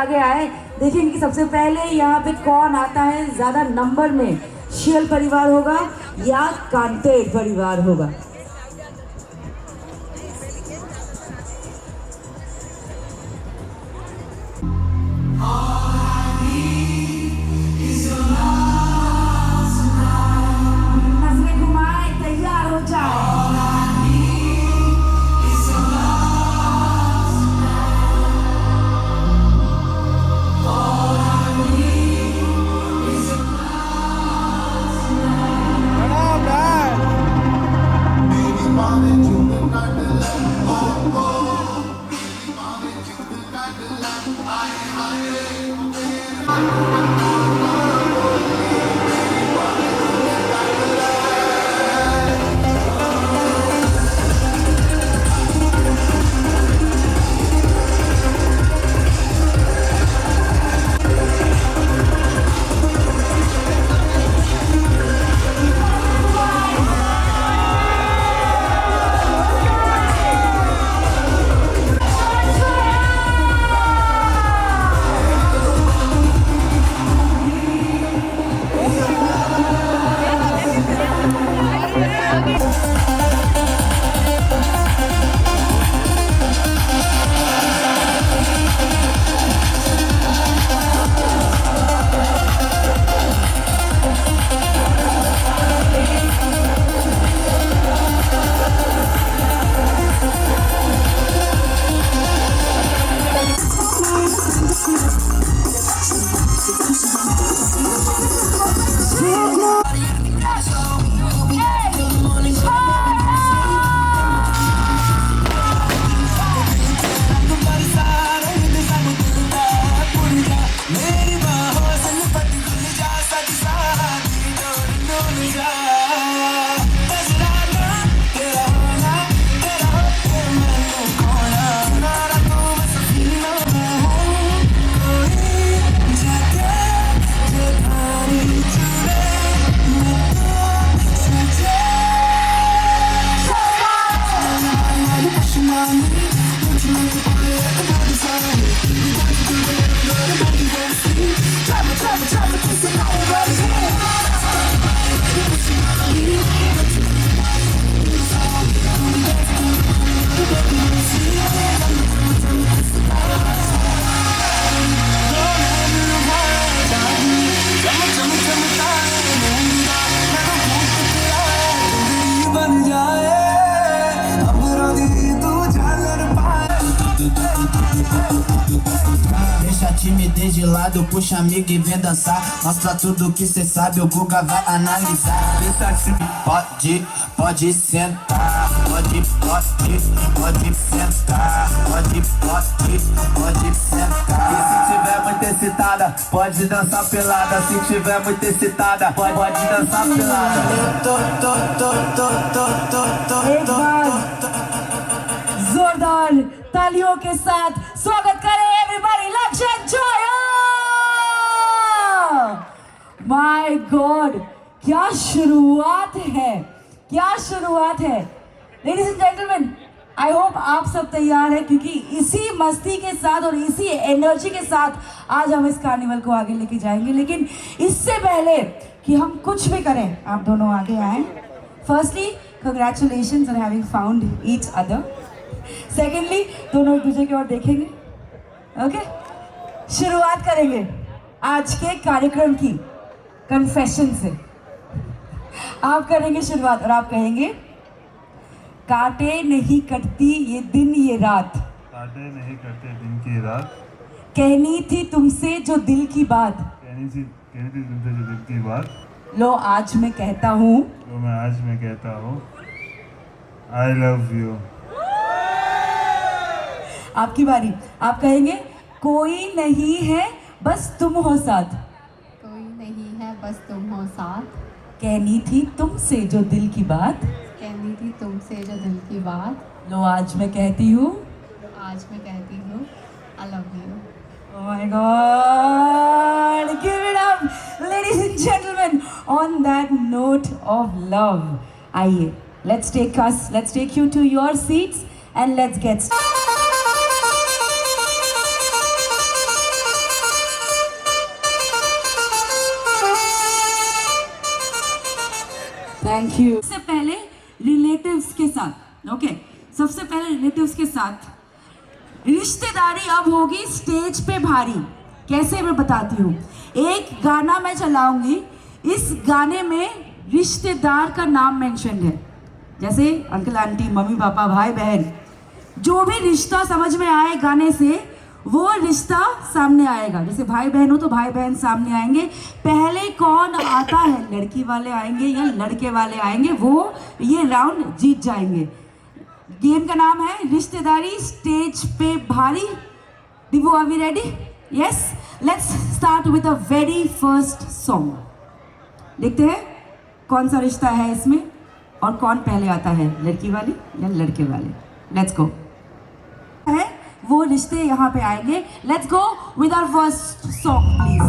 आगे आए, देखेंगे कि सबसे पहले यहाँ पे कौन आता है ज्यादा नंबर में। शियल परिवार होगा या कांतेर परिवार होगा। नजरें घुमाए, तैयार हो जाए। Deixa a timidez de lado, puxa amigo e vem dançar. Mostra tudo que cê sabe, o Guga vai analisar. Pode sentar, pode sentar, pode sentar. E se tiver muito excitada, pode dançar pelada. Se tiver muito excitada, pode dançar pelada. जोरदार तालियों के साथ स्वागत करें everybody, लक्षण Zoya. My God, क्या शुरुआत है, क्या शुरुआत है। Ladies and gentleman, I hope आप सब तैयार हैं, क्योंकि इसी मस्ती के साथ और इसी एनर्जी के साथ आज हम इस कार्निवल को आगे लेके जाएंगे। लेकिन इससे पहले कि हम कुछ भी करें, आप दोनों आगे आए। Firstly congratulations on having found each other. Secondly, दोनों एक दूसरे की ओर देखेंगे। ओके, शुरुआत करेंगे आज के कार्यक्रम की कन्फेशन से। आप करेंगे शुरुआत और आप कहेंगे, काटे नहीं कटती ये दिन ये रात, काटे नहीं कटते दिन की रात, कहनी थी तुमसे जो दिल की बात, कहनी थी तुमसे जो दिल की बात, लो आज मैं कहता हूँ, तो मैं आज मैं कहता हूँ, आई लव यू। आपकी बारी, आप कहेंगे, कोई नहीं है बस तुम हो साथ, कोई नहीं है बस तुम हो साथ, कहनी थी तुमसे जो दिल की बात, कहनी थी तुमसे जो दिल की बात, लो आज मैं कहती हूँ, आज मैं कहती हूँ, I love you. Oh my God! Give it up, ladies and gentlemen. On that note of love, आइए, let's take you to your seats and let's get started. Thank you. सबसे पहले रिलेटिव्स के साथ, ओके, सबसे पहले relatives के साथ रिश्तेदारी अब होगी स्टेज पे भारी। कैसे, मैं बताती हूँ। एक गाना मैं चलाऊंगी, इस गाने में रिश्तेदार का नाम मेंशन है, जैसे अंकल आंटी, मम्मी पापा, भाई बहन, जो भी रिश्ता समझ में आए गाने से वो रिश्ता सामने आएगा। जैसे भाई बहन हो तो भाई बहन सामने आएंगे। पहले कौन आता है, लड़की वाले आएंगे या लड़के वाले आएंगे, वो ये राउंड जीत जाएंगे। गेम का नाम है रिश्तेदारी स्टेज पे भारी। दिवो, are we ready? Yes, let's start with the very first song. देखते हैं कौन सा रिश्ता है इसमें और कौन पहले आता है, लड़की वाले या लड़के वाले। Let's go. है वो रिश्ते यहाँ पे आएंगे। Let's go with our first song please.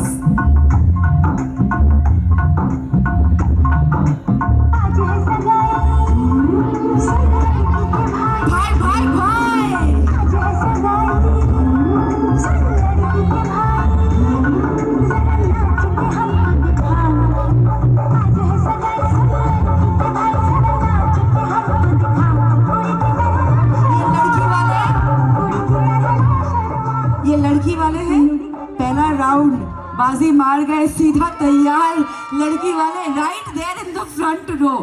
भाई भाई भाई, ये लड़की वाले हैं। पहला राउंड बाजी मार गए, सीधा तैयार। लड़की वाले right there in the front row.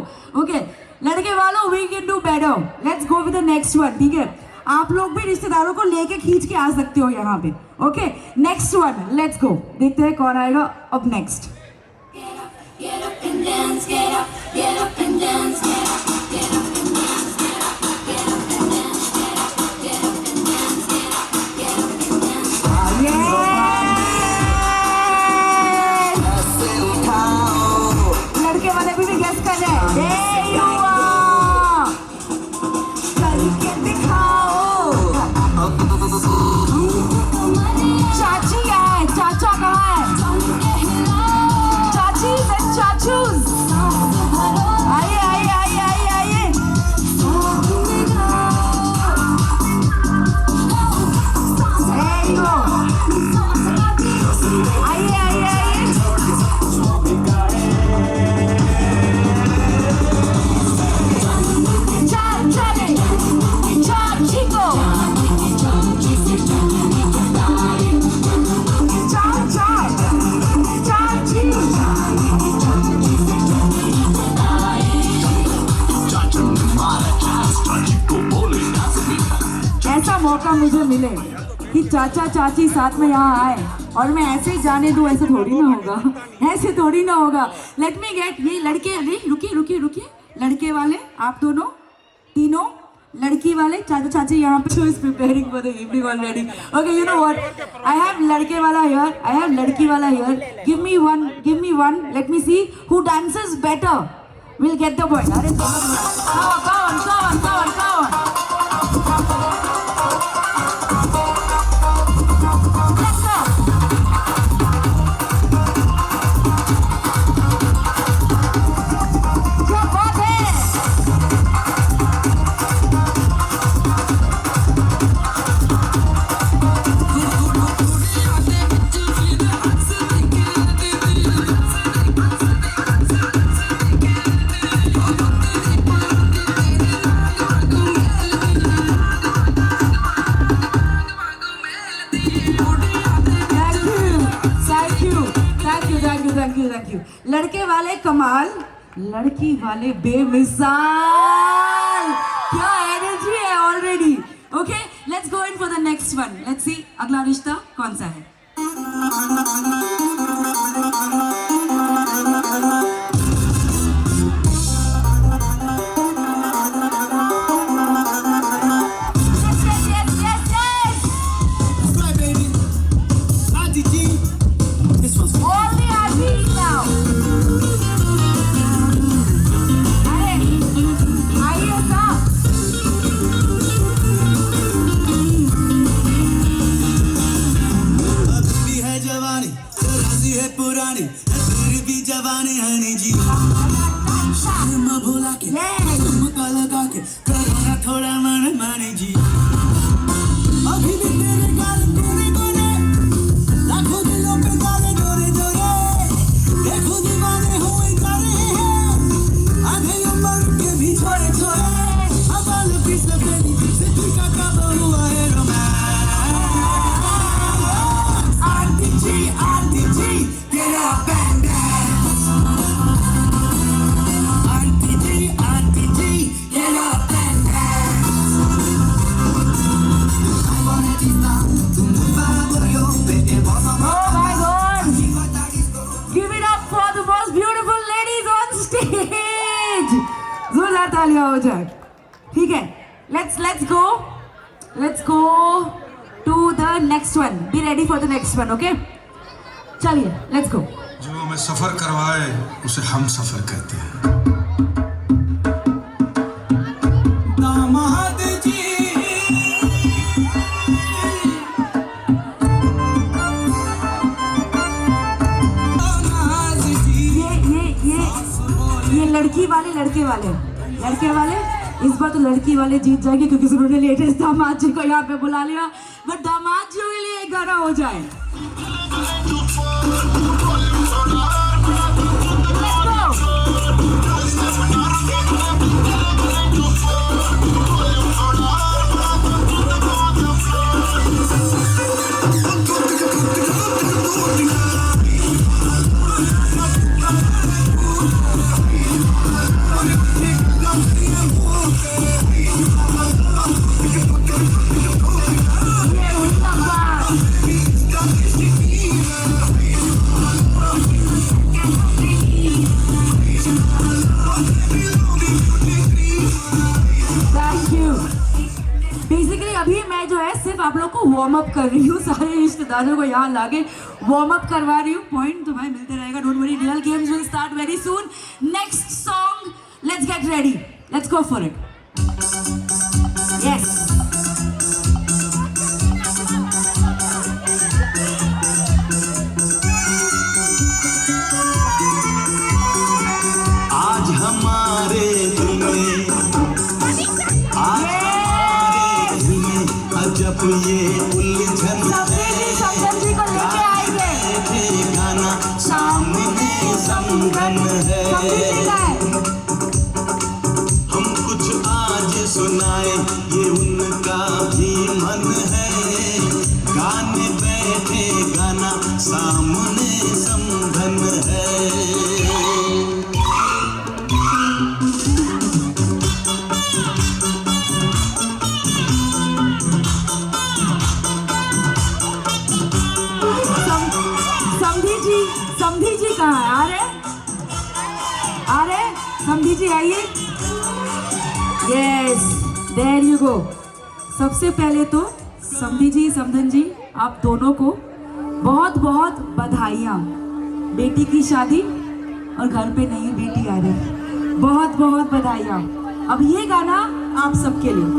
Okay, लड़के वालों, we can do better. Let's go with the next one. ठीक है, आप लोग भी रिश्तेदारों को लेके खींच के आ सकते हो यहाँ पे। ओके, नेक्स्ट वन, लेट्स गो। देखते हैं कौन आएगा अब next. Get up and dance, get up, get up and dance, get up, get up and dance, get up, get up and dance, get up, get up and dance, get up, get up and dance. ऐसे उठाओ, लड़के वाले भी guess कर रहे हैं। There you are, करके दिखाओ। चाची है, चाचा कहाँ है? चाचीज एंड चाचूज, आइए आइए आइए आइए आइए। There you go. आइए आइए आइए। चाची को ऐसा मौका मुझे मिले कि चाचा चाची साथ में यहाँ आए और मैं ऐसे ही जाने दूँ, ऐसे थोड़ी ना होगा, ऐसे थोड़ी ना होगा। लेट मी गेट ये लड़के, रुकिए रुकिए रुकिए, लड़के वाले आप दोनों तीनों, लड़की वाले चाचा चाची यहाँ पे। So is preparing for the evening already. Okay, you know what? I have लड़के वाला here, I have लड़की वाला here. Give me one. Let me see who dances better. We'll get the point. अरे come on. Let's go. क्या बात है? Thank you. लड़के वाले कमाल, लड़की वाले बेमिसाल। क्या एनर्जी है already. Okay, let's go in for the next one. Let's see अगला रिश्ता कौन सा है। जोरदार तालियां हो जाए. ठीक है, let's go to the next one. Be ready for the next one, okay? चलिए, let's go. जो हमें सफर करवाए उसे हम सफर कहते हैं. दामाद जी ये लड़की वाले लड़के वाले इस बार तो लड़की वाले जीत जाएंगे क्योंकि उन्होंने लेटेस्ट दामाद जी को यहाँ पे बुला लिया. बट दामाद जी के लिए एक गाना हो जाए. बेसिकली अभी मैं जो है सिर्फ आप लोग को वार्म अप कर रही हूँ. सारे रिश्तेदारों को यहाँ लाके वार्म अप करवा रही हूँ. पॉइंट तुम्हें मिलते रहेगा. Don't worry, real games will start very soon. Next song, let's get ready, let's go for it. Yes, आज हमारे दिल में जब ये उलझन शंकर जी को लेके आएंगे. गाना सामने समगन है. हम कुछ आज सुनाए ये उनका भी मन है. गाने बैठे गाना सामने समगन है. समधी जी कहाँ है? आ रहे समधी जी, आइए. Yes, there you go. सबसे पहले तो समधी जी, समधन जी, आप दोनों को बहुत बहुत बधाइयाँ. बेटी की शादी और घर पे नई बेटी आ रही. बहुत बहुत बधाइयाँ. अब ये गाना आप सबके लिए.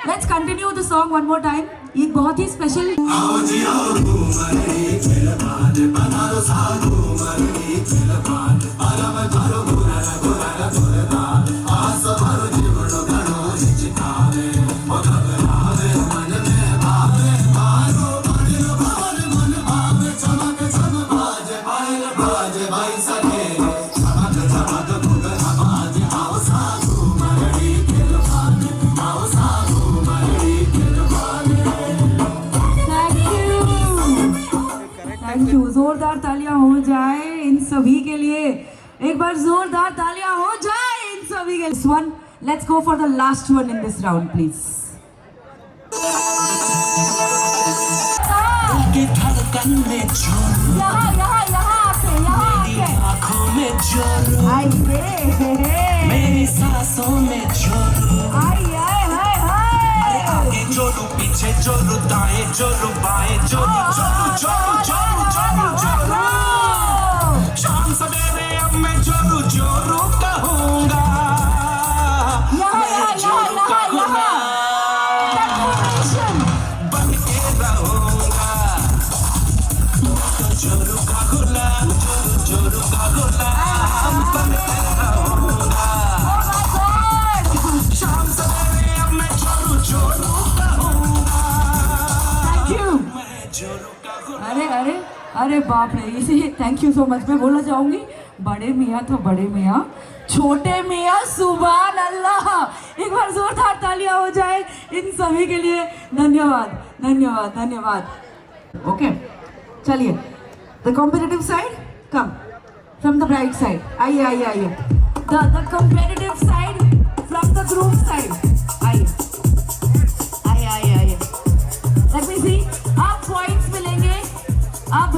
Let's continue the song one more time. ये बहुत ही स्पेशल. जोरदार तालियां हो जाए इन सभी के लिए. एक बार जोरदार तालियां हो जाए इन सभी के लिए. One, let's go for the last one in this round, please. आँखों में जोर, मेरी सांसों में जोर, आगे जोरू पीछे जोरू दाएं जोरू बाएं जोरू जोरू जोरू जोरू जोरू जोरू शाम सवेरे अब मैं जोरू जोरू कहूँगा बन के रहूँगा जोरू का गुलाम जोरू का गुलाम बन के रहूँगा शाम सवेरे अब मैं जोरू जोरू कहूँगा मैं जोरू का गुलाम। अरे अरे अरे बाप रे, इसे थैंक यू सो मच। मैं बोलना चाहूंगी बड़े मियाँ तो बड़े मियाँ, छोटे मियाँ सुभान अल्लाह। एक बार जोरदार तालियां हो जाए इन सभी के लिए। धन्यवाद धन्यवाद धन्यवाद। ओके चलिए, the competitive side come from the bright side. आइए आइए आइए, the competitive side from the groom side. आइए आइए आइए आइए। लेट मी सी, आप पॉइंट्स मिलेंगे, अब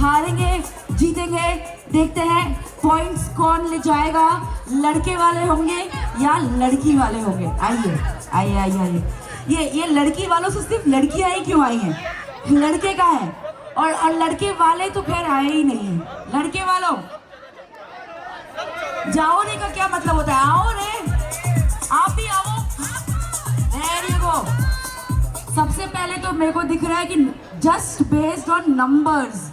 हारेंगे जीतेंगे, देखते हैं पॉइंट्स कौन ले जाएगा। लड़के वाले होंगे या लड़की वाले होंगे? आइए आइए आइए आइए। ये लड़की वालों से सिर्फ लड़कियां ही क्यों आई हैं? लड़के का है और लड़के वाले तो खैर आए ही नहीं हैं। लड़के वालों जाओ रे का क्या मतलब होता है? आओ रे, आप भी आओ। There you go। सबसे पहले तो मेरे को दिख रहा है कि जस्ट बेस्ड ऑन नंबर्स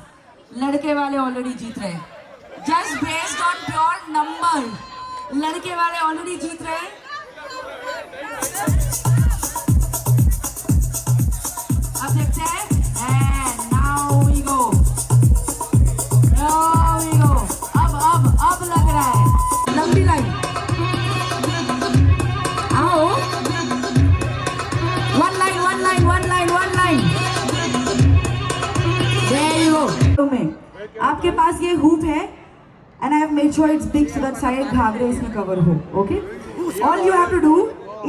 लड़के वाले ऑलरेडी जीत रहे हैं। Just based on pure number लड़के वाले ऑलरेडी जीत रहे हैं। अब देखते हैं, and now we go, now we go. अब लग रहा है लंबी लाइन। आओ, one line one line one line one line. There you go। में आपके पास ये हुप है and I have made sure it's big so that सारे घाघरे इसमें कवर हो। Okay? All you have to do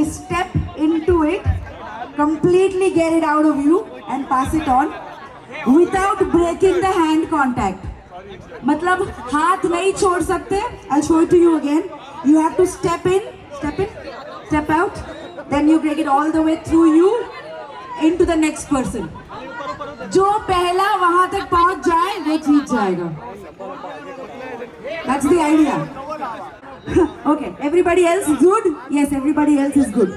is step into it, completely get it out of you and pass it on without breaking the hand contact। मतलब हाथ नहीं छोड़ सकते। I'll show it to you again। You have to step in, step out, then you break it all the way through you into the next person। जो पहला वहां तक पहुंच जाए वो जीत जाएगा। That's the idea। Okay, everybody else is good? Yes, everybody else is good।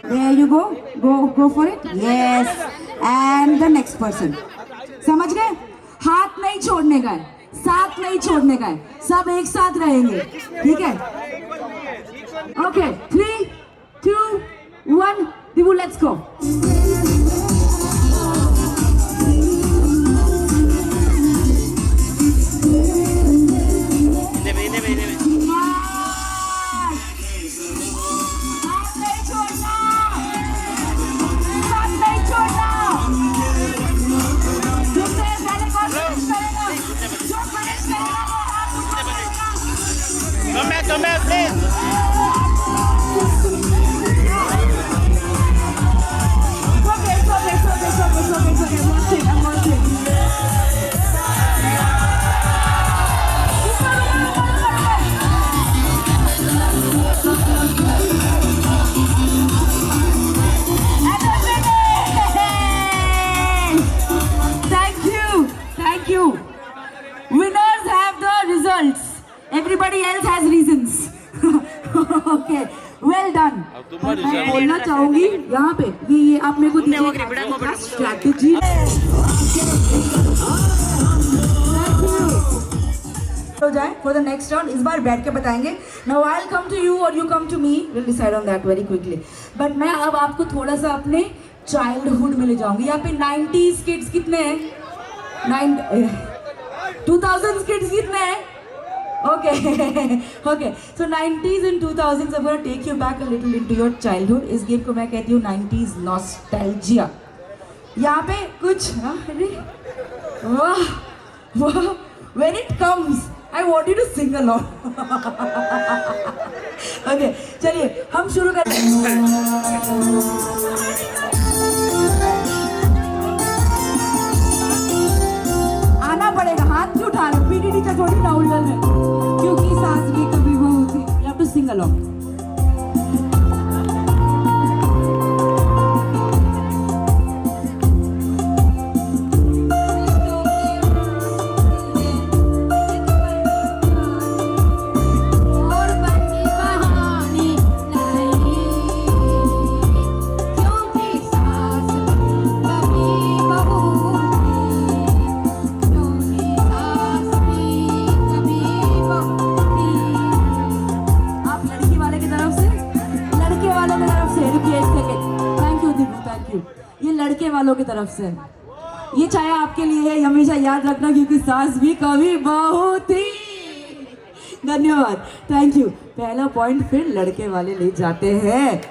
There you go, go for it। Yes, and the next person। समझ गए? हाथ नहीं छोड़ने का है, साथ नहीं छोड़ने का है, सब एक साथ रहेंगे, ठीक है? Okay, 3, 2, 1, Divu, let's go। Come back, please। Thank you। Winners have the results। Everybody else has reasons। Okay, well done। मैं बोलना चाहूंगी यहाँ पे ये आप मेरे को दीजिए स्ट्रैटेजी। हो जाए for the next round। इस बार बैठ के बताएंगे। Now I'll come to you or you come to me। We'll decide on that very quickly। But मैं अब आपको थोड़ा सा अपने चाइल्डहुड में ले जाऊंगी। यहाँ पे 90s किड्स कितने हैं? 2000s किड्स कितने हैं? Okay, okay. So 90s and 2000s, I'm going to take you back a little into your childhood। इस गेम को मैं कहती हूँ 90s nostalgia। यहाँ पे कुछ वाह वाह, when it comes, I want you to sing along। Okay, चलिए हम शुरू करते हैं। आना पड़ेगा, हाथ क्यों उठा रहे? पीटी टीचर थोड़ी ना उल्लल है, क्योंकि सास भी कभी वो होती। You have to sing along। Answer. ये चाय आपके लिए है, हमेशा याद रखना, क्योंकि सास भी कभी बहू थी। धन्यवाद, थैंक यू। पहला पॉइंट फिर लड़के वाले ले जाते हैं।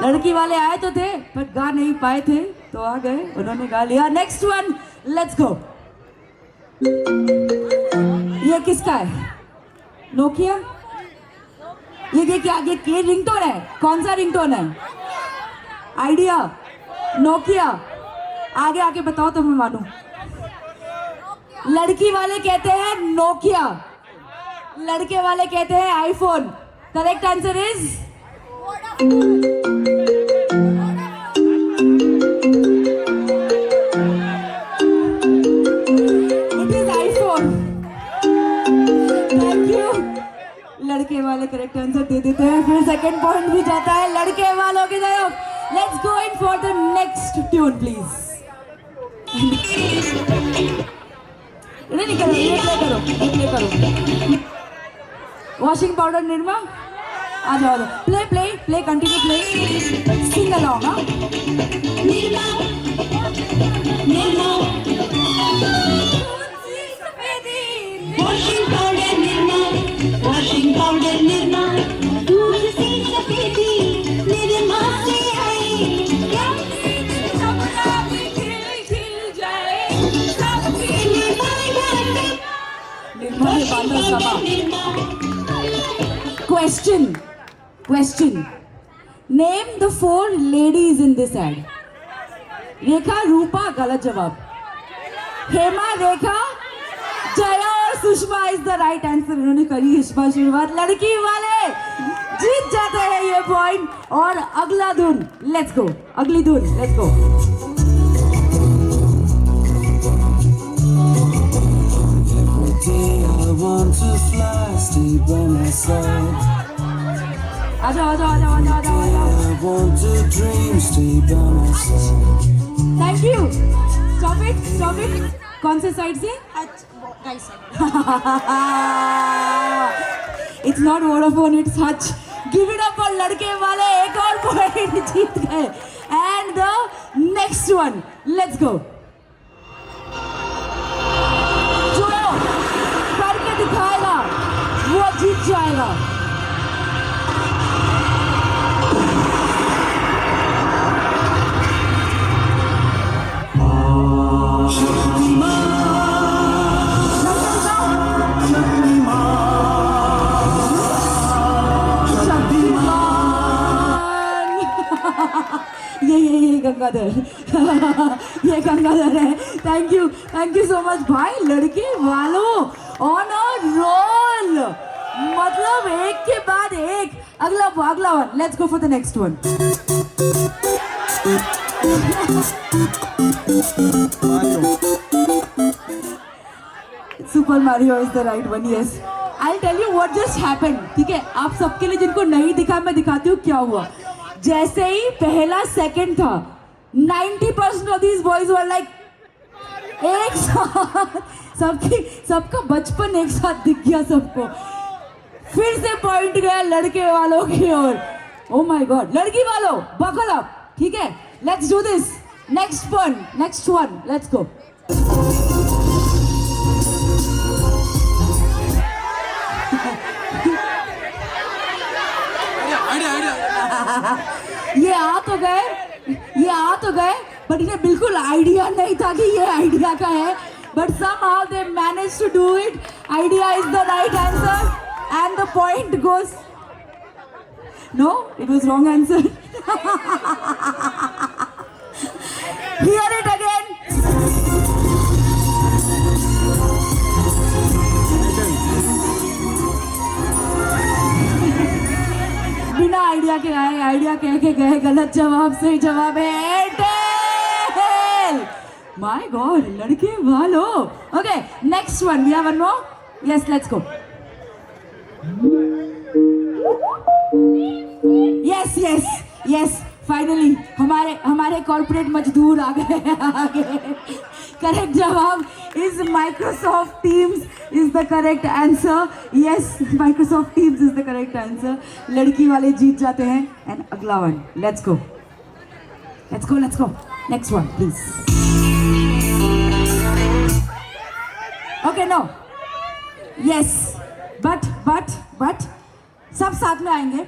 लड़की वाले आए तो थे पर गा नहीं पाए थे, तो आ गए, उन्होंने गा लिया। Next one, let's go. ये किसका है? नोकिया। ये क्या, ये रिंगटोन है? कौन सा रिंगटोन है? Idea, Nokia. आगे आके बताओ तो मैं मानूं। लड़की वाले कहते हैं नोकिया, लड़के वाले कहते हैं iPhone. Correct answer is it is iPhone. Thank you. लड़के वाले करेक्ट आंसर दे देते हैं, फिर सेकंड पॉइंट भी जाता है लड़के वालों की तरफ। Let's go in for the next tune please. नहीं करो, ये प्ले करो। वॉशिंग पाउडर निर्मा, आ जाओ। Play continue play, sing along. Washing powder Nirma, washing powder Nirma, दूर से सफेदी निर्मा से आई, खिल जाए सबके निर्मा। निर्मा ने बांधा सभा। Question. Name the 4 ladies in this ad. रेखा, रूपा, गलत जवाब। हेमा, रेखा, जया और Sushma is the right answer. उन्होंने करी इस बार शुरुआत। लड़की वाले जीत जाते हैं ये पॉइंट। और अगला धुन, लेट्स गो। अगली धुन, लेट्स गो। आ जाओ। Thank you. Stop it. कौन से साइड से? It's not Vodafone, it's Hutch. Give it up for लड़के वाले, एक और पॉइंट जीत गए। And the next one, let's go. जो करके दिखाएगा वो जीत जाएगा। ये गंगाधर ये गंगाधर है। थैंक यू सो मच भाई। लड़के वालों ऑन अ रोल, मतलब एक के बाद एक। अगला one, let's go for the next one. Super Mario is the right one. Yes, I tell you what just happened. ठीक है, आप सबके लिए जिनको नहीं दिखा मैं दिखाती हूँ क्या हुआ। जैसे ही पहला सेकंड था, 90% of these boys were like एक साथ, सबका बचपन एक साथ दिख गया सबको। फिर से पॉइंट गया लड़के वालों की ओर। ओ माय गॉड, लड़की वालों बकल अप। ठीक है, let's do this. Next one, let's go. ये आ तो गए बट इन्हें बिल्कुल आइडिया नहीं था कि ये आइडिया का है। But somehow they managed to do it. Idea is the right answer and the point goes. No, it was wrong answer. Hear it again. बिना आइडिया के आए, आइडिया कह के गए, गलत जवाब। सही जवाब है एयरटेल। माय गॉड, लड़के वालों। Okay, next one, we have one more. Yes, let's go. Yes, finally हमारे कॉर्पोरेट मजदूर आ गए आगे। करेक्ट जवाब is Microsoft Teams is the correct answer. Yes, Microsoft Teams is the correct answer. लड़की वाले जीत जाते हैं। एंड अगला one, let's go. Next one, please. Okay, no. Yes, but सब साथ में आएंगे.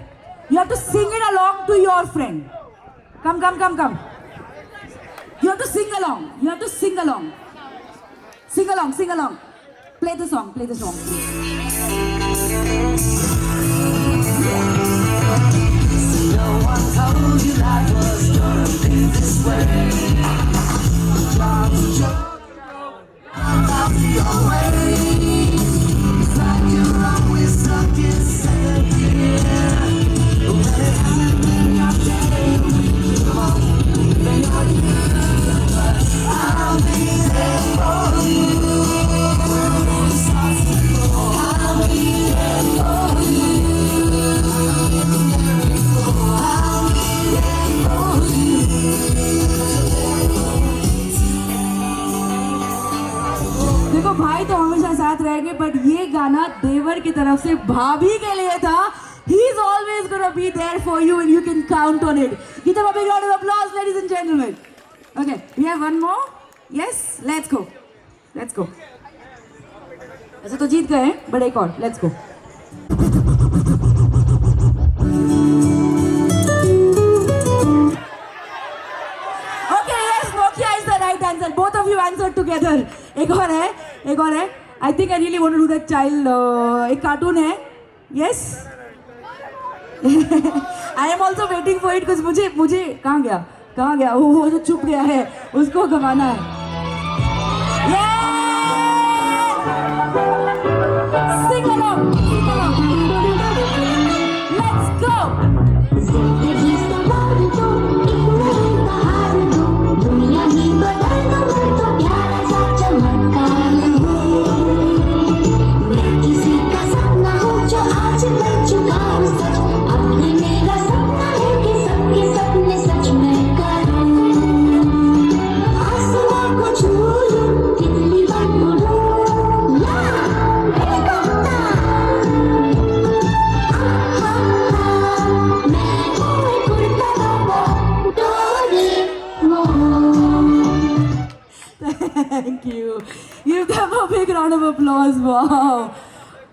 You have to sing it along to your friend. Come. You have to sing along. Sing along. Play the song. देखो भाई तो हमेशा साथ रहेंगे, बट ये गाना देवर की तरफ से भाभी के लिए था. He is always gonna be there for you and you can count on it. Give them a big round of applause, ladies and gentlemen. Okay, we have one more. Yes, let's go. ऐसे तो जीत गए हैं, but एक और. Let's go. Okay, yes, Nokia is the right answer. Both of you answered together. एक और है. I think I really want to do that child. एक कार्टून है. Yes. I am also waiting for it because मुझे कहाँ गया वो जो चुप गया है उसको गवाना है. Sing along. Let's go. Thank you. Give them a big round of applause. Wow.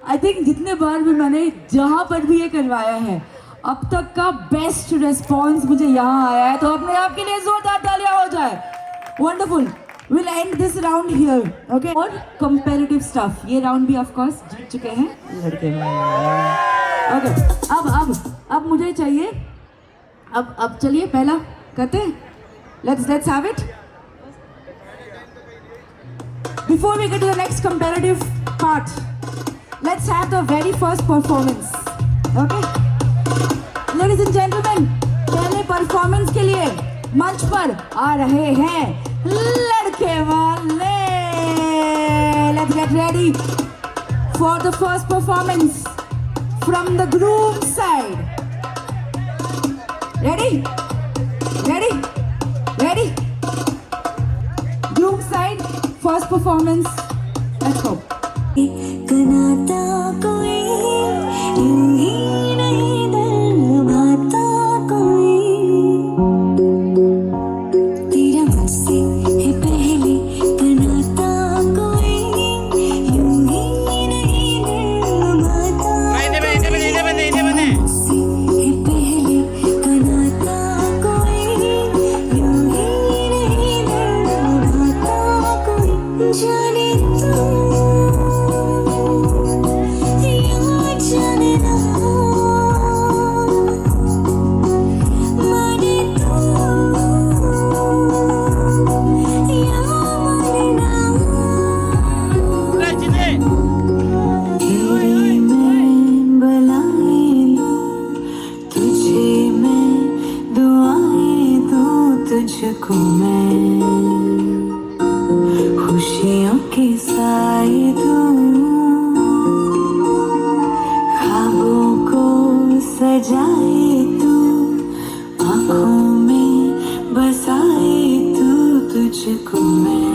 I think जितने बार भी मैंने जहाँ पर भी ये करवाया है, अब तक का बेस्ट रिस्पॉन्स मुझे यहाँ आया है, तो अपने आप के लिए जोरदार तालियां हो जाए. Wonderful. We'll end this round here. Okay. और competitive stuff. ये round भी of course जीत चुके हैं लड़के. Okay. अब मुझे चाहिए. अब चलिए पहला करते हैं. Let's have it. Before we get to the next competitive part, let's have the very first performance. Okay? Ladies and gentlemen, पहले परफॉर्मेंस के लिए मंच पर आ रहे हैं लड़के वाले. Let's get ready for the first performance from the groom side. Ready? Groom side, first performance. Let's go. कनाता कोई यूं ही नहीं दिल भाता कोई तेरा मुझसे है पहले कनाता कोई यूं ही नहीं दिल भाता मुझसे है पहले कनाता कोई यूं ही नहीं दिल भाता कोई जाने तुझको मैं खुशियों के साए दूं, ख्वाबों को सजाए तू, आँखों में बसाए तू, तुझको मैं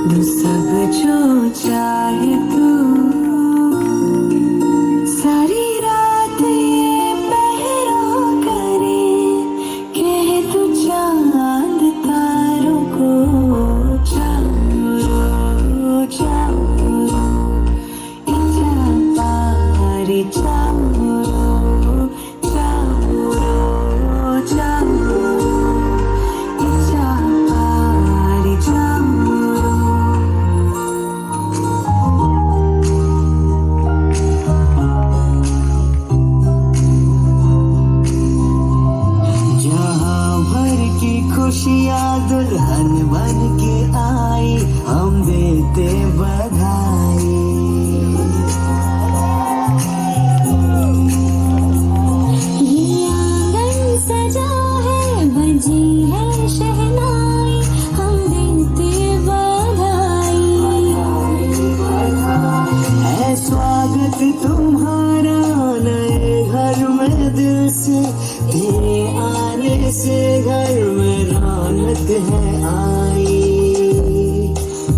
दूं सब जो चाहे तू. सारी रात ये पहरा करे कह तू चाहे दुल्हन बन के आई, हम देते बधाई। ये आंगन सजा है, बजी है शहनाई, हम देते बधाई। है स्वागत तुम्हारा नए घर में दिल से, तेरे आने से घर में रौनक है आई।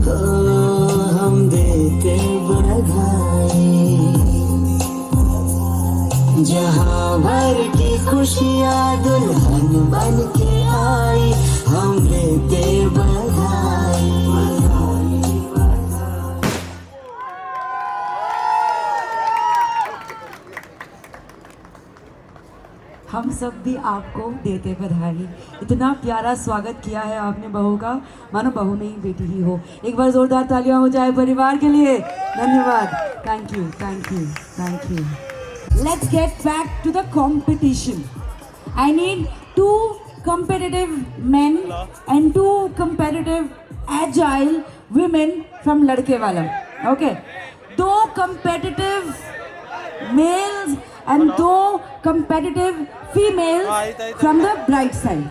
हो हम देते बधाई। जहाँ भर की खुशियाँ दुल्हन बन के आई, हम देते बधाई। हम सब भी आपको देते बधाई। इतना प्यारा स्वागत किया है आपने बहू का, मानो बहू नहीं बेटी ही हो। एक बार जोरदार तालियां हो जाए परिवार के लिए। धन्यवाद। Thank you, thank you, thank you. Let's get back to the competition. I need 2 competitive men and 2 competitive agile women from लड़के वाला। Okay, 2 competitive males and 2 competitive females from the bride side.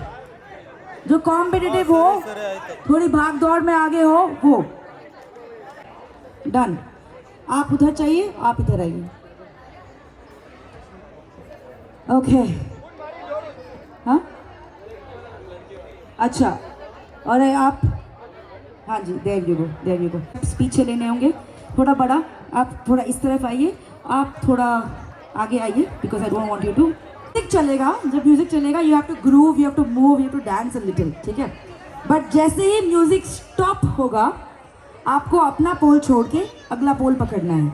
जो competitive हो, थोड़ी भाग दौड़ में आगे हो, वो डन। आप उधर चाहिए, आप इधर आइए। ओके, हाँ अच्छा, और आप, हाँ जी, there you go, there you go. पीछे लेने होंगे, थोड़ा बड़ा, आप थोड़ा इस तरफ आइए, आप थोड़ा आगे आइए, because I don't want you to. Music चलेगा, जब म्यूजिक चलेगा you have to groove, you have to move, you have to dance a little, ठीक है। बट जैसे ही म्यूजिक स्टॉप होगा, आपको अपना पोल छोड़ के अगला पोल पकड़ना है।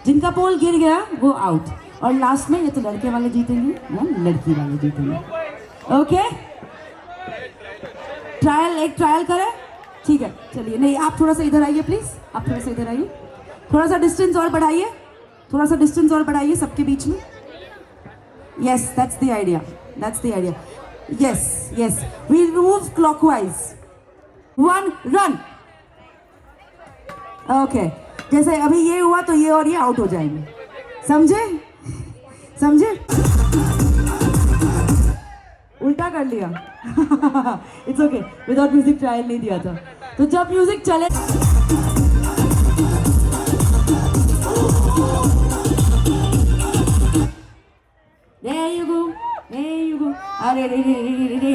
जिनका पोल गिर गया वो आउट, और लास्ट में ये तो लड़के वाले जीतेंगे या लड़की वाले जीतेंगे। ओके, ट्रायल, एक ट्रायल करें, ठीक है। चलिए, नहीं आप थोड़ा सा इधर आइए प्लीज, आप थोड़ा सा इधर आइए, थोड़ा सा डिस्टेंस और बढ़ाइए, थोड़ा सा डिस्टेंस और बढ़ाइए सबके बीच में। Yes, that's the idea, that's the idea. Yes yes, we move clockwise. 1 run. Okay, जैसे अभी ये हुआ तो ये और ये आउट हो जाएंगे, समझे समझे? उल्टा कर लिया। It's okay, without music trial नहीं दिया था। तो जब म्यूजिक चले, there you go, there you go। अरे रे रे रे रे रे,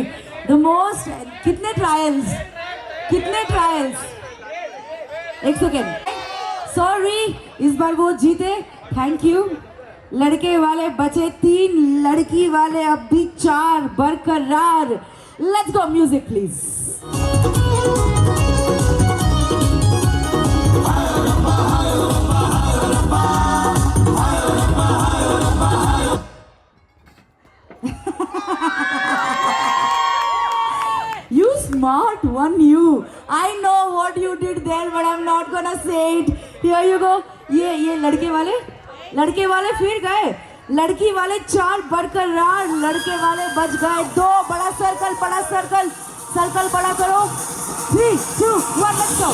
the most, कितने ट्रायल्स, कितने ट्रायल्स। एक सेकेंड, सॉरी, इस बार वो जीते, थैंक यू। लड़के वाले बचे 3, लड़की वाले अब भी 4 बरकरार। Let's go, music please. You smart one, you. I know what you did there, but I'm not gonna say it. Here you go. ये लड़के वाले फिर गए, लड़की वाले 4 बरकरार, लड़के वाले बच गए 2। बड़ा सर्कल, बड़ा सर्कल, सर्कल बड़ा करो। 3, 2, 1, लेट्स गो।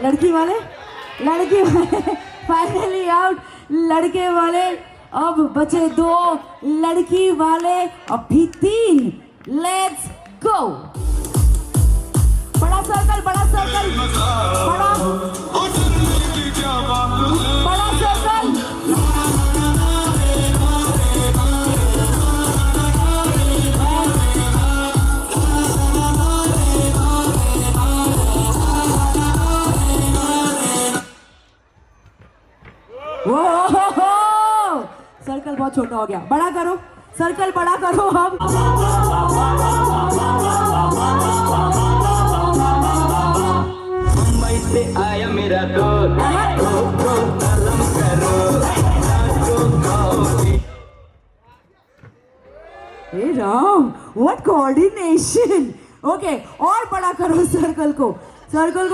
लड़की वाले फाइनली आउट। लड़के वाले अब बचे 2, लड़की वाले अभी 3। Let's go. बड़ा सर्कल, बड़ा सर्कल, बड़ा सर्कल। सर्कल बहुत छोटा हो गया, बड़ा करो, सर्कल बड़ा करो। हम मुंबई से आया मेरा दोस्त, Hey Ram, what coordination! Okay, और बड़ा करो सर्कल को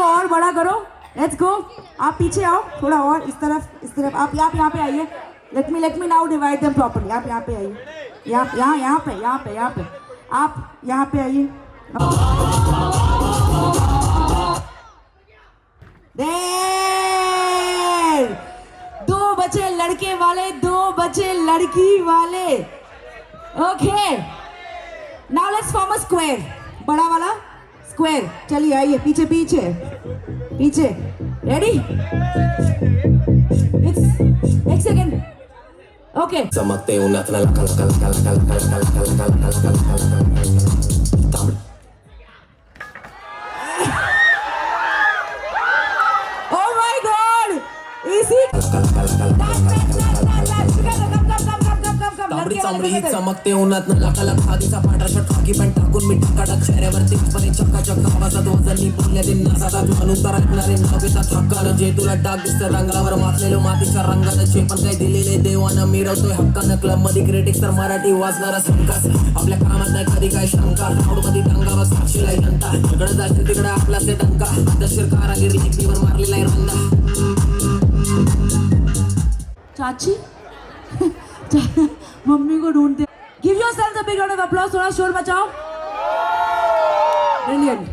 और बड़ा करो. Let's go. आप पीछे आओ थोड़ा और, इस तरफ आप यहाँ पे आइए. Let me now divide them properly. आप यहाँ पे आइए, यहाँ पे आप यहाँ पे आइए. देर. 2 बचे लड़के वाले, 2 बचे लड़की वाले. Okay, now let's form a square. बड़ा वाला स्क्वायर. चलिए आइए, पीछे. रेडी? एक सेकेंड. ओके. चमकते उन्नत नल कल कल कल कल कल कल कल कल कल कल कल कल. Oh my God! इसी तांबडी चांबडी ही चमकते उन्हात लका लक आधीचा पांढरा शर्ट खाकी पॅन्ट टाकून मी कडक चेहऱ्यावरती पणे चक्काचक आवाजात वजनी पुरल्या दिन नासाचा म्हणून तर ऐकणारे नाव घेतात हक्कानं. जे तुला डाग दिसतं रंगावर मातलेलो मातीच्या रंगानं. जे पण काही दिलेले देवानं मिरवतोय हक्कानं. क्लब मध्ये क्रिटिक्स तर मराठी वाचणारा संकास. आपल्या कामात नाही कधी काय शंका. क्राऊड मध्ये दंगावर साक्षीला यंता. इकडं जाशील तिकडं आपला ते डंका. दशीर कारागीर लिखीवर मारलेला आहे रंगा. चाची मम्मी को ढूंढते. Give yourselves a big round of applause. थोड़ा शोर मचाओ. ब्रिलियंट.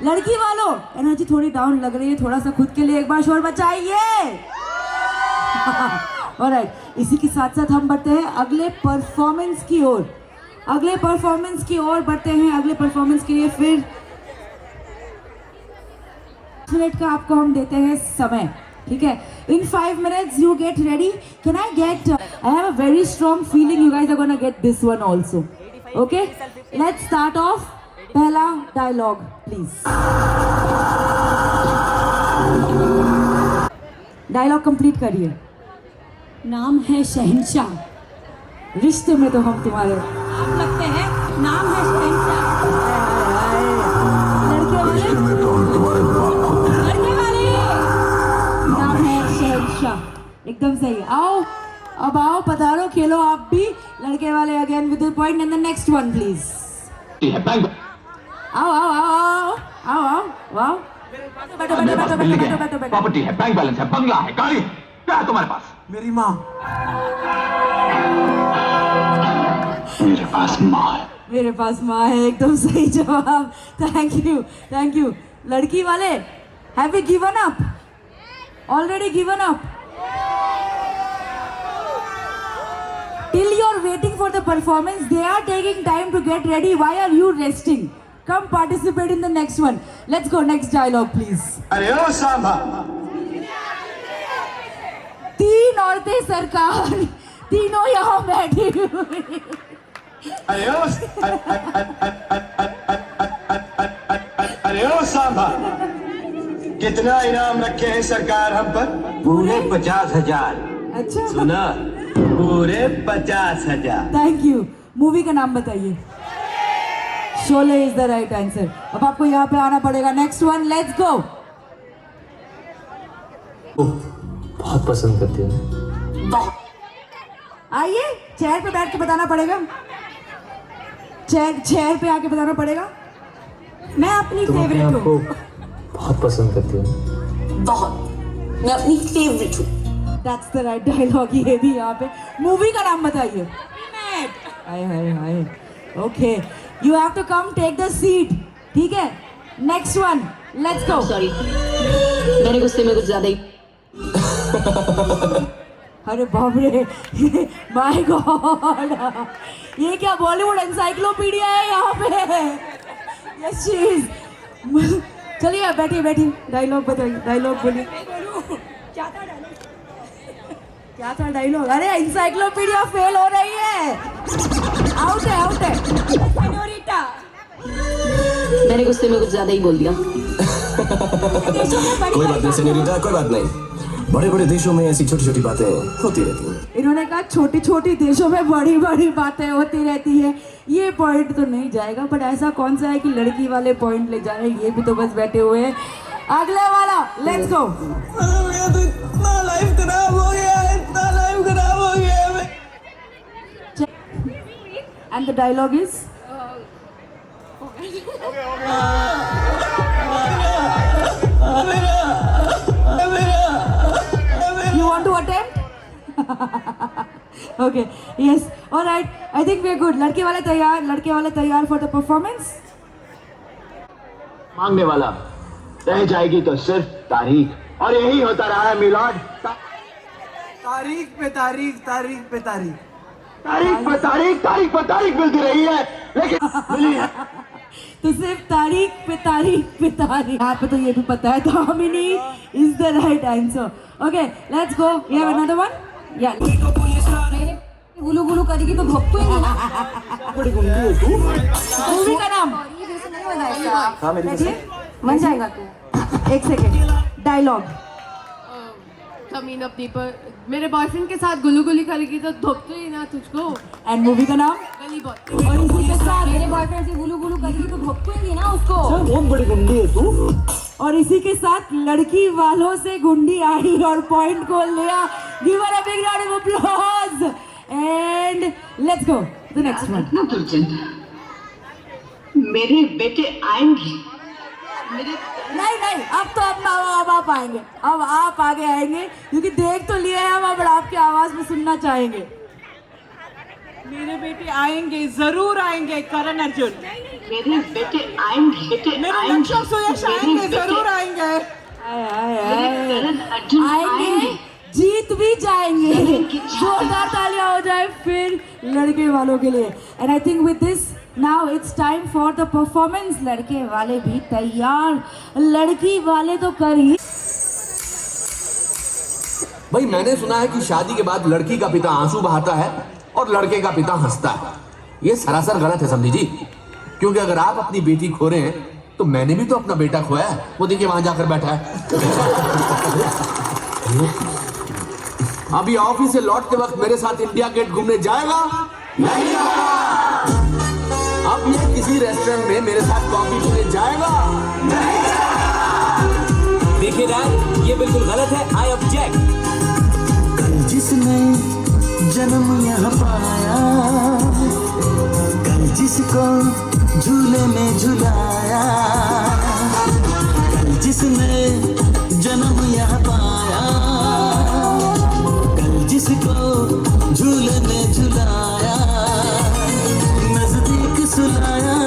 लड़की वालों, एनर्जी थोड़ी डाउन लग रही है, थोड़ा सा खुद के लिए एक बार शोर मचाइए. ऑलराइट, इसी के साथ साथ हम बढ़ते हैं अगले परफॉर्मेंस की ओर. बढ़ते हैं अगले परफॉर्मेंस के लिए. फिर मिनट का आपको हम देते हैं समय, ठीक है? In 5 minutes you get ready. Can I get? I have a very strong feeling you guys are gonna get this one also. Okay? Let's start off. पहला dialogue, please. Dialogue complete करिए. नाम है शहंशाह, रिश्ते में तो हम तुम्हारे आप लगते हैं. नाम है शहंशाह. लड़के वाले नाम है शहंशाह. एकदम सही. आओ, अब आओ, पधारो, खेलो आप भी. लड़के वाले again with the point. And the next one please. आओ. वाओ. बैठो. प्रॉपर्टी है, बैंक बैलेंस है, बंगला है, गाड़ी है. क्या है तुम्हारे पास? मेरी माँ. मेरे पास माँ है. मेरे पास माँ है. एकदम सही जवाब. Thank you. लड़की वाले, have you given up? Already given up? Till you're waiting for the performance, they are taking time to get ready. Why are you resting? Come participate in the next one. Let's go. Next dialogue, please. अरे ओ सांभा. 3 औरतें सरकार, तीनों यहाँ बैठी हुई. अरे ओ सांभा, कितना इनाम रखे हैं सरकार हम पर? पूरे 50,000. अच्छा, सुना? पूरे 50,000. Thank you. मूवी का नाम बताइए. Sholay is the right answer. अब आपको यहाँ पे आना पड़ेगा. नेक्स्ट वन, लेट्स गो. बहुत पसंद करती हूँ. आइए, चेयर पे बैठ के बताना पड़ेगा. चेयर पे आके बताना पड़ेगा. मैं अपनी फेवरेट हूँ. बहुत पसंद करती हूँ. मैं अपनी फेवरेट हूँ. That's the right dialogue. ये भी यहाँ पे. मूवी का नाम बताइए. हाय. Okay, you have to come take the seat. ठीक है? Next one, let's go. Sorry, मेरे गुस्से में कुछ ज़्यादा ही. अरे बाप रे, माय गॉड, ये क्या बॉलीवुड एनसाइक्लोपीडिया है यहाँ पे. यस चीज. चलिए बैठिए. डायलॉग बताइए. डायलॉग बोलिए. क्या था डायलॉग? अरे एनसाइक्लोपीडिया फेल हो रही है. आउट है. सेनोरिटा, मेरे गुस्से में कुछ ज़्यादा ही बोल दिया. कोई बात नहीं सेनोरिटा, कोई बात नहीं. बड़े बड़े देशों में ऐसी छोटी छोटी बातें होती रहती हैं. इन्होंने कहा छोटी छोटी देशों में बड़ी बड़ी बातें होती रहती है. ये पॉइंट तो नहीं जाएगा, बट ऐसा कौन सा है कि लड़की वाले पॉइंट ले जाए? ये भी तो बस बैठे हुए हैं. अगले वाला, लेट्स गो. इतना लाइफ खराब हो गया. And the dialogue is You want to attempt? Okay, yes, all right. I think we're good. लड़के वाले तैयार for the performance? मांगने वाला रह जाएगी तो सिर्फ तारीख, और यही होता रहा है मिलाद। तारीख पे तारीख, तारीख पे तारीख, तारीख पर तारीख, तारीख पर तारीख मिलती रही है, लेकिन मिली है तो सिर्फ तारीख पे तारीख। यहाँ पे तो ये भी पता है, Damini is the right answer. Okay, let's go. You have another one? Yeah. गुलू गुलू करेगी तो भक्तू ही नहीं ना। मूवी का नाम बन जाएगा तू। एक सेकेंड, डायलॉग। कमीना पेपर मेरे बॉयफ्रेंड के साथ गुलू गुली करेगी तो धोपते ही ना तुझको। एंड मूवी का नाम गली बॉय। और इसी के साथ मेरे बॉयफ्रेंड से गुलू गुलू करेगी तो भक्तू ही नहीं ना उसको। बहुत बड़ी गुंडी है तू। और इसी के साथ लड़की वालों से गुंडी आई और पॉइंट को लिया। Give her a big round of applause and let's go the next one. मेरे बेटे आएंगे। नहीं, अब तो अब आप आएंगे, अब आप आगे आएंगे क्योंकि देख तो लिया है हम, अब आपकी आवाज में सुनना चाहेंगे। मेरे बेटे आएंगे, जरूर आएंगे करण अर्जुन। मेरे बेटे आएंगे, लक्ष्य सुयश आएंगे, जरूर आएंगे। आएंगे, जीत भी जाएंगे। जोरदार तालियां हो जाए फिर लड़के वालों के लिए। And I think with this now it's time for the performance. लड़के वाले भी तैयार, लड़की वाले तो कर ही। भाई मैंने सुना है कि शादी के बाद लड़की का पिता आंसू बहाता है और लड़के का पिता हंसता है। ये सरासर गलत है समझी जी, क्योंकि अगर आप अपनी बेटी खो रहे हैं तो मैंने भी तो अपना बेटा खोया है। वो देखिए वहां जाकर बैठा है। अभी ऑफिस से लौटते वक्त मेरे साथ इंडिया गेट घूमने जाएगा? नहीं जाएगा। अब ये किसी रेस्टोरेंट में मेरे साथ कॉफी पीने जाएगा? नहीं जाएगा। देखिए डैड, ये बिल्कुल गलत है। I object. कल जिसने जन्म यहाँ पाया, कल जिसको झूले में झुलाया, कल जिसने जन्म यहाँ पाया, कल जिसको झूले में झुलाया, नजदीक सुलाया,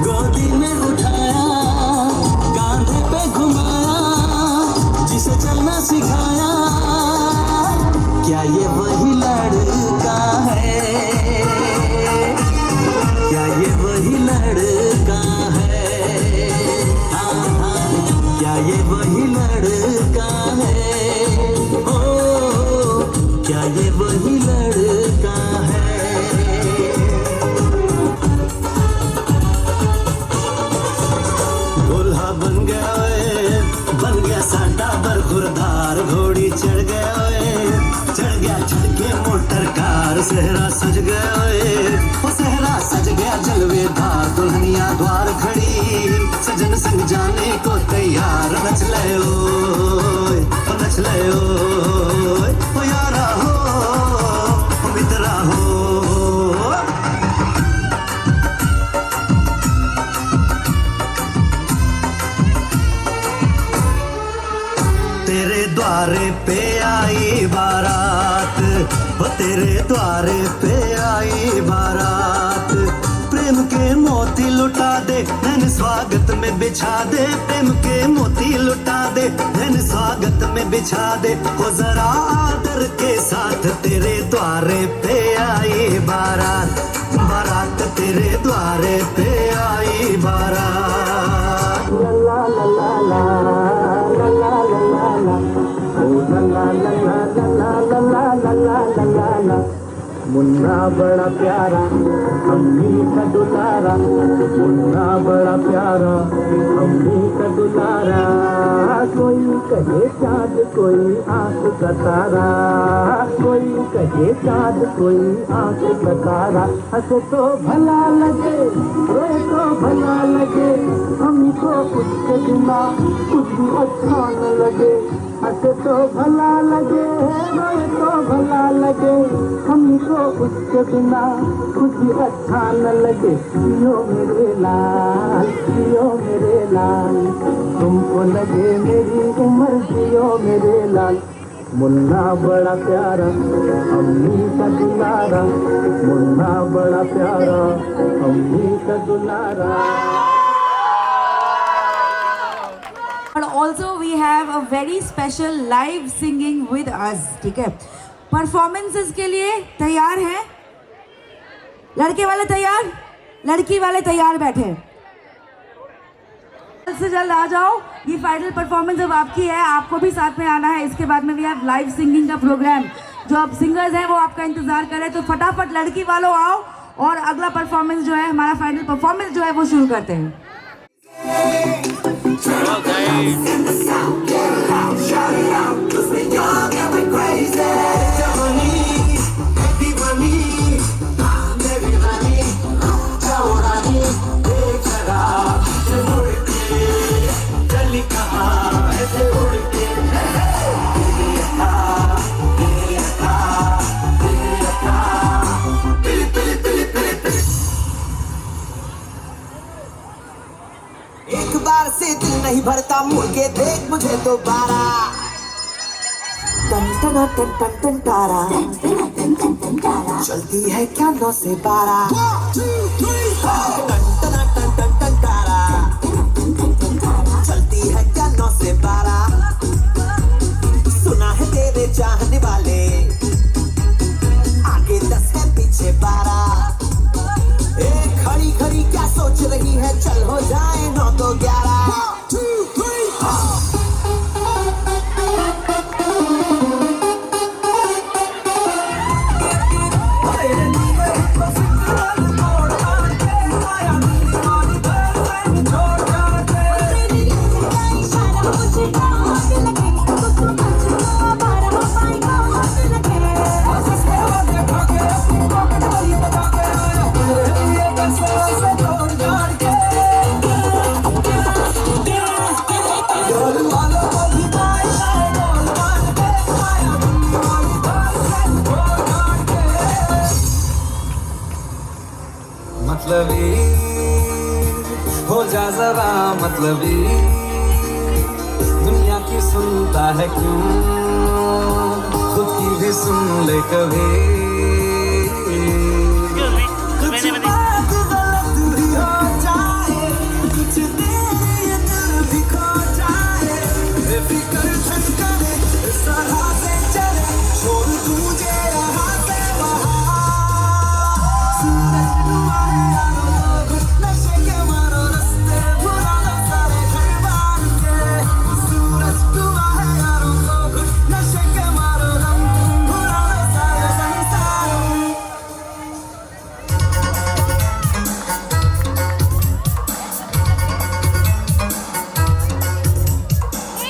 गोदी में उठाया, कांधे पे घुमाया, जिसे चलना सिखाया, क्या ये वही लड़का है? क्या ये वही लड़का है? हाँ हाँ, क्या ये वही लड़का है? ओ, क्या ये वही लड़का है? दूल्हा बन गया साडा बरखुरदार, घोड़ी चढ़ गया चढ़ के मोटर कार, सहरा सज गया वो सहरा सज गया जलवेदार, दुल्हनिया द्वार खड़ी, सजन संग जाने को तैयार, नच ले ओ यारा हो मित्रा हो। तेरे द्वारे पे आई बारात, वो तेरे द्वारे पे आई बारात, प्रेम के मोती लुटा दे नैन स्वागत में बिछा दे, प्रेम के मोती लुटा दे नैन स्वागत में बिछा दे, वो जरा आदर के साथ तेरे द्वारे पे आई बारात, बारात तेरे द्वारे पे आई बारात। ला ला ला ला ला ला ला, मुन्ना बड़ा प्यारा अम्मी का दुलारा, मुन्ना बड़ा प्यारा अम्मी का दुलारा, कोई कहे चाँद कोई आँख का तारा, कोई कहे चाँद कोई आँख का तारा, हंसे तो भला लगे रोए तो भला लगे, अम्मी हमको उसके बिना कुछ भी अच्छा न लगे, हंसे तो भला लगे, रोए तो भला लगे, हमको उसके बिना कुछ भी अच्छा न लगे। जियो मेरे लाल, जियो मेरे लाल, तुमको लगे मेरी उम्र, जियो मेरे लाल। मुन्ना बड़ा प्यारा अम्मी का दुलारा, मुन्ना बड़ा प्यारा अम्मी का दुलारा। But also we have a very special live singing with us, ठीक है? परफॉर्मेंसेस के लिए तैयार हैं? लड़के वाले तैयार? लड़की वाले तैयार बैठे? जल्द से जल्द आ जाओ, ये फाइनल परफॉर्मेंस अब आपकी है, आपको भी साथ में आना है। इसके बाद में भी आप लाइव सिंगिंग का प्रोग्राम, जो अब सिंगर्स हैं वो आपका इंतजार कर रहे हैं, तो फटाफट लड़की वालों आओ और अगला परफॉर्मेंस जो है, हमारा फाइनल परफॉर्मेंस जो है वो शुरू करते हैं। एक बार से दिल नहीं भरता, मुड़ के देख मुझे दोबारा। टन टन टन टन टन तारा, चलती है क्या 9 से 12। टन टन टन टन टन तारा, चलती है क्या 9 से 12। सुना है तेरे चाहने वाले, आगे 10 है पीछे 12। खड़ी खड़ी क्या सोच रही है, चल हो जाए 9 तो 11। 1 2 3 मतलबी हो जा जरा, मतलबी दुनिया की सुनता है क्यों, खुद की भी सुन ले कभी। कुछ बात गलत भी हो जाए, कुछ देर दिल भी खो जाए, बेफिक्र ठनकने इस तरह से चले, शोर गूंजे रहा से वहाँ। सूरज डूबा है यारों को, नशे के मारो रास्ते भुला लो सारे घर बार के। सूरज डूबा है यारों को, नशे के मारो रंग भुला लो सारे संसार।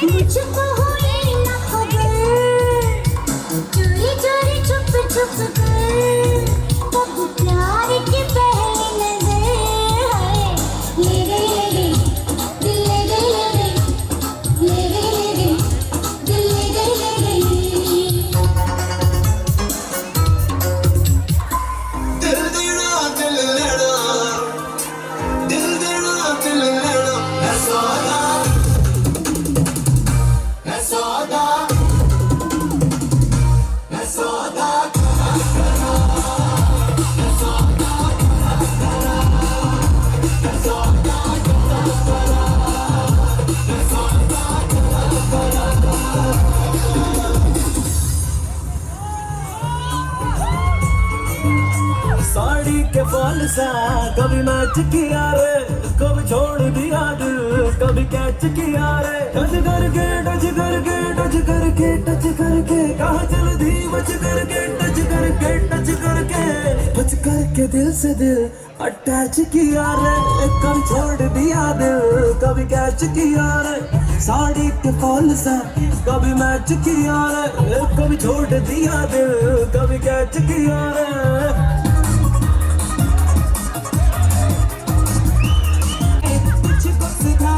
मुझको हुई न खबर, चोरी चोरी छुप छुप कर, तब प्यार की पहली नजर है, ले गई दिल, ले गई ले गई दिल, ले गई। दिल देना दिल लेना, दिल देना दिल लेना, है सौदा, है सौदा, है सौदा। साड़ी के फॉल सा कभी मैच किया रे, कभी छोड़ दिया दिल, कभी कैच किया रे। टच करके टच करके टच करके टच करके, कहाँ चल दी बच करके टच करके टच करके, बच करके दिल से दिल अटैच किया रे। कभी छोड़ दिया दिल, कभी कैच किया रे। साड़ी के फॉल सा कभी मैच किया रे, कभी छोड़ दिया दिल, कभी कैच किया रे। तुझको सिखा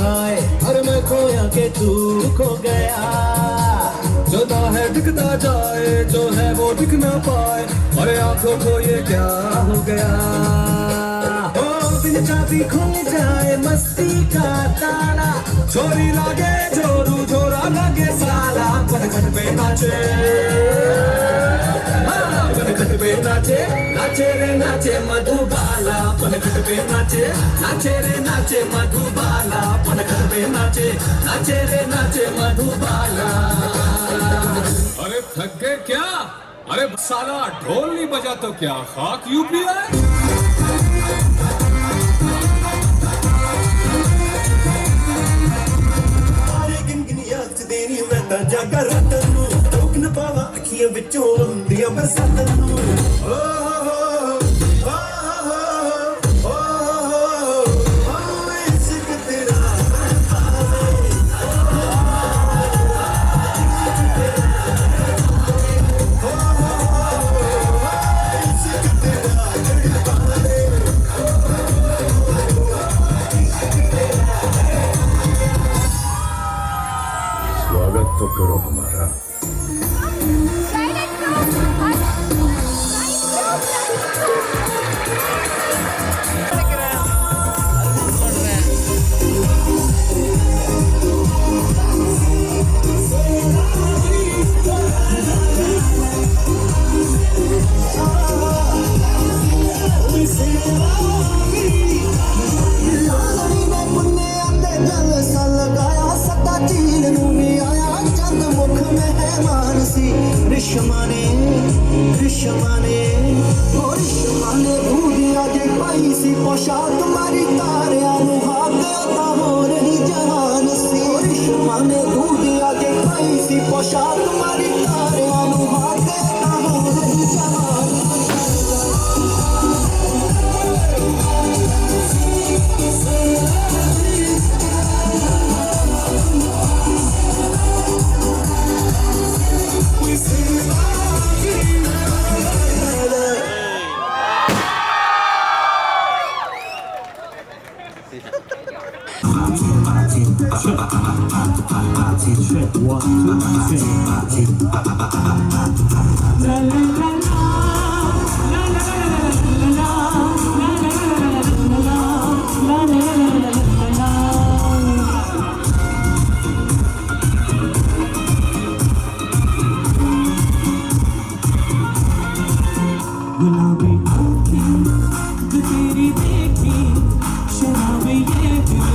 हाय अरे मैं खोया के तू खो गया जो ना है दिखता जाए जो है वो दिख ना पाए अरे आंखों को ये क्या हो गया ओ बिन चाबी खुल जाए मस्ती का ताला चोरी लागे जोरू जोरा लागे साला पनघट पे नाचे पनघट पे नाचे नाचे रे नाचे मधुबाला पनघट पे नाचे नाचे रे नाचे मधुबाला पनघट पे नाचे नाचे रे नाचे मधुबाला अरे थक गए क्या अरे साला ढोल नहीं बजा तो क्या खाक यूपी है जागा रात नू रोक न पावा अखियां विचों आउंदियां बरसातां नू इश्क तेरा स्वागत तो करो हमारा रिश्माने भूलिया जे पाई सी पोशाक तुम्हारी तारिया नु हाथ होता हो रही जहान सी रिश्माने भूलिया जे पाई सी पोशाक तुम्हारी तारिया नु हाथ होता हो रही जहान गुलाबी आँखें जो तेरी देखी शराबी ये दिल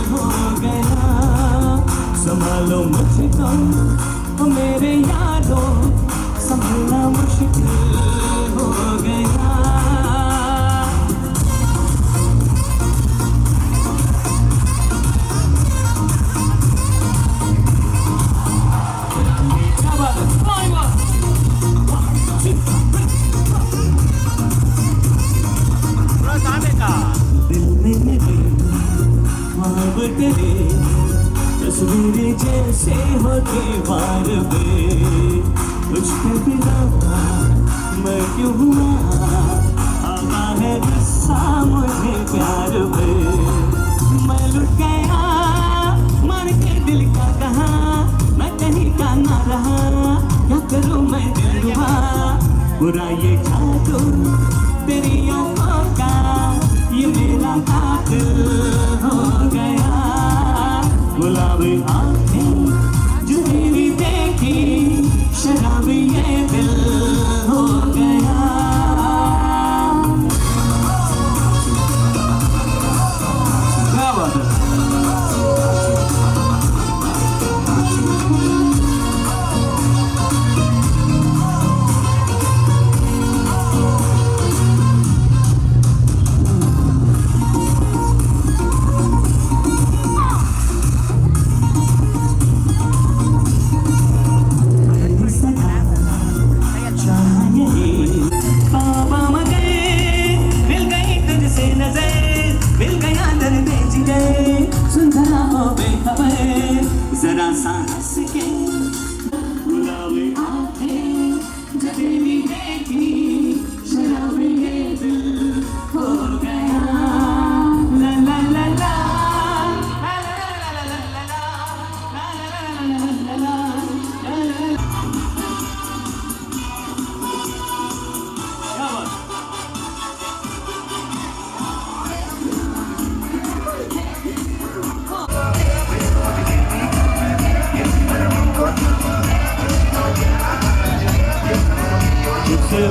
हो गया संभालो मुझको ओ मेरे यारों संभालना मुश्किल हो गया दिल में मेरे ख्वाब तेरे तस्वीरें जैसे हो दीवार पे कुछ पे बिना मैं क्यों हुआ आवा है गुस्सा मुझे प्यार पे मैं लुट गया मान के दिल का कहा मैं कहीं का ना रहा क्या करूं मैं दिल रुबा बुरा ये जादू तेरी आँखों का ये मेरा कातिल हो गया गुलाबी आँखें जो मेरी देखी शराबी ये दिल हो गया क्या बात है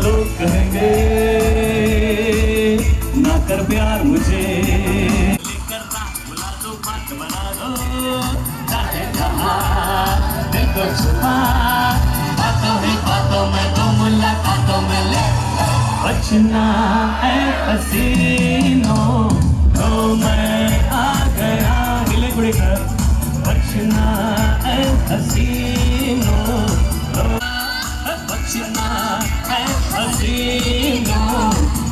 लोग कहेंगे ना कर प्यार मुझे करता बुला दो बात बना दो चाहे जहाँ दिल को छुपा बातों में तो मुलाकातों में ले बचना है पसीनों तो मैं आ गया हिले गुड़ी कर बचना है हसीनों बचना है हसीनों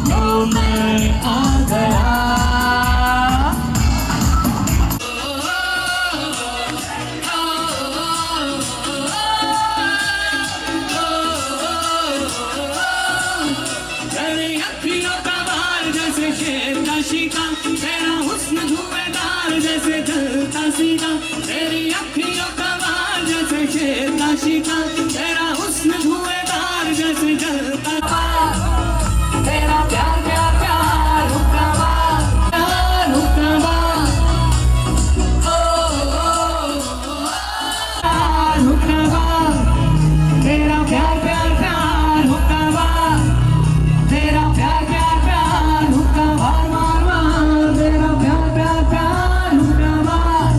तो मैं आ गया तेरी अखियों का बार जैसे शेर का शीका तेरा हुस्न धुएंदार जैसे जलता सीका तेरी अखियों का बार जैसे शेर का शीका तेरा हुस्न धुएंदार जैसे जलता तेरा प्यार प्यार प्यार हुक्का प्यार हुक्का तेरा प्यार प्यार प्यार हुक्का तेरा प्यार प्यार प्यार हुक्का मार मार मार तेरा प्यार प्यार प्यार हुक्का मार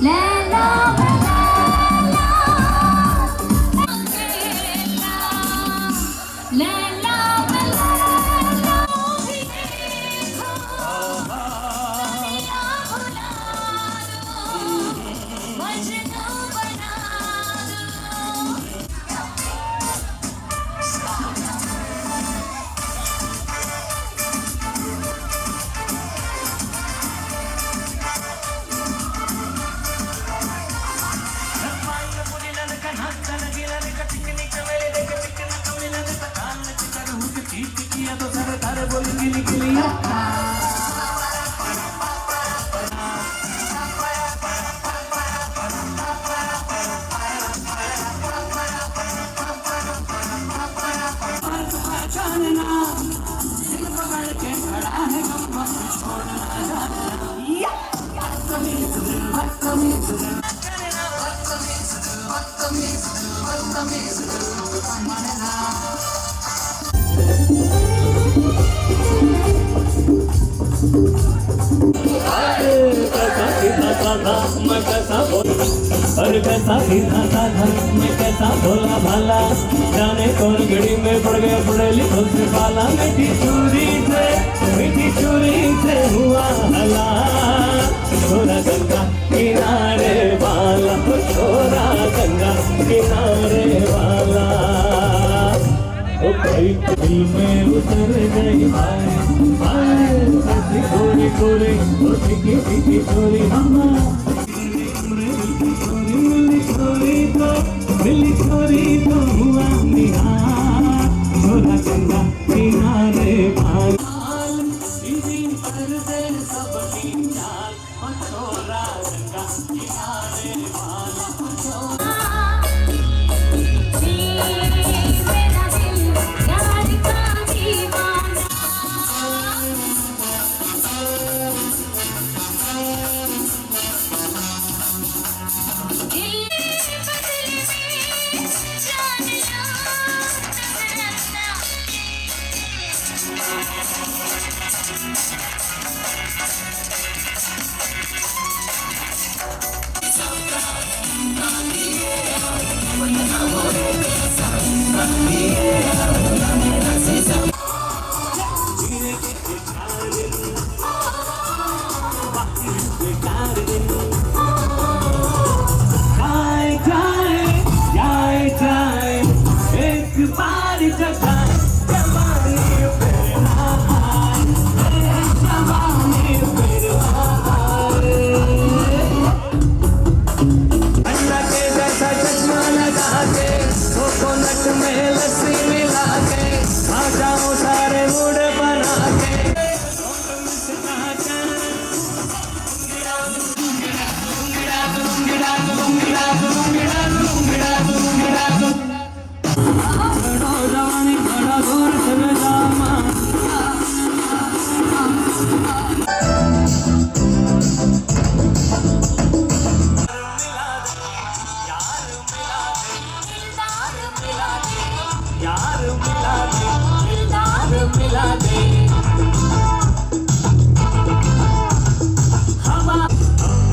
लैला लैला तो सर तारे बोल गिली गिलिया मैं कैसा बोला और कैसा सीधा साधा मैं कैसा भोला भाला जाने कौन घड़ी में पड़ गए पढ़े लिखो से पाला मीठी चूरी से हुआ हला छोरा गंगा किनारे वाला छोरा गंगा किनारे वाला ओ भाई दिल में उतर गई हाय कोरी कोरी ओ टिकी टिकी कोरी मामा मिली छोरी तो हुआ निहार छोरा गंगा किनारे भाल इसी पर्दे सब की चाल ओ छोरा गंगा किनारे भाल कोकोनट में लस्सी मिला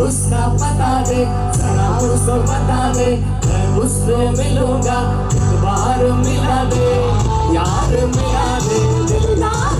उसका पता दे, जरा उसको बता दे, मैं उससे मिलूंगा, एक बार मिला दे, यार मिला दे, दिलदार